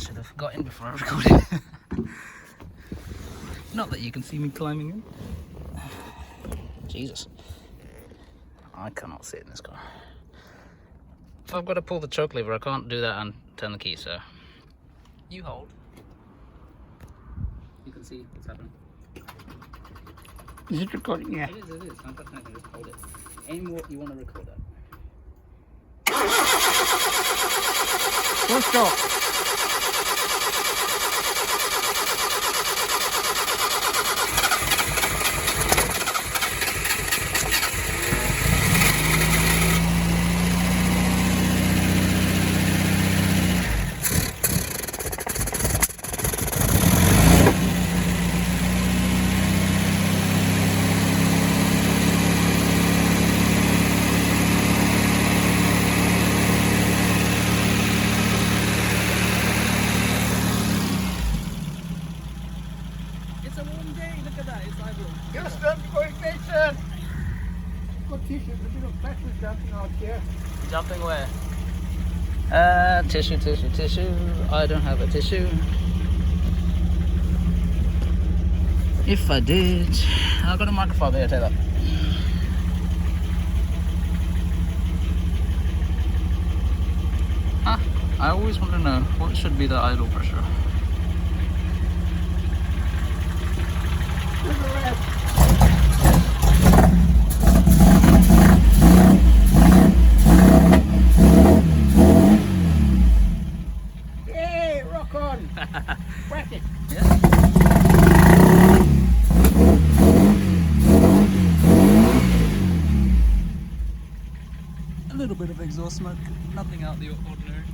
should have got in before I recorded. Not that you can see me climbing in. Jesus. I cannot sit in this car. If I've got to pull the choke lever, I can't do that and turn the key, so you hold. You can see what's happening. Is it recording? Yeah. It is. I'm definitely just hold it. Aim what you want to record at. Full stop. It's a warm day, look at that, it's idle. Houston, ignition! Got tissue, there's a bit of petrol jumping out here. Jumping where? Tissue. I don't have a tissue. If I did, I've got a microphone there, take that. Huh, I always want to know what should be the idle pressure. Hey, rock on! Whack it! Yeah. A little bit of exhaust smoke, nothing out of the ordinary.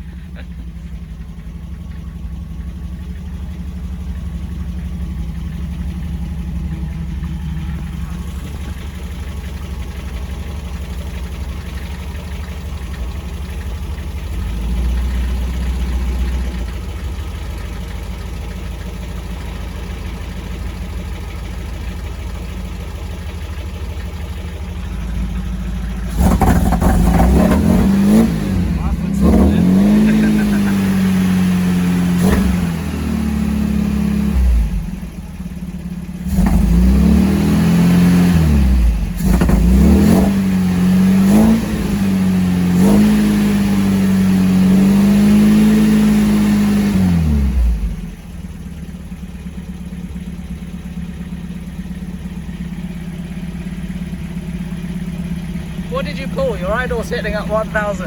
What did you pull? Your idle's hitting at 1,000.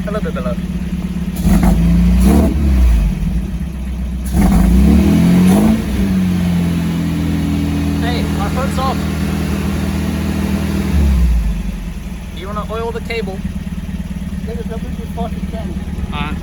A little bit below. Hey, my phone's off. You want to oil the cable? Get a WD-40 can. Alright,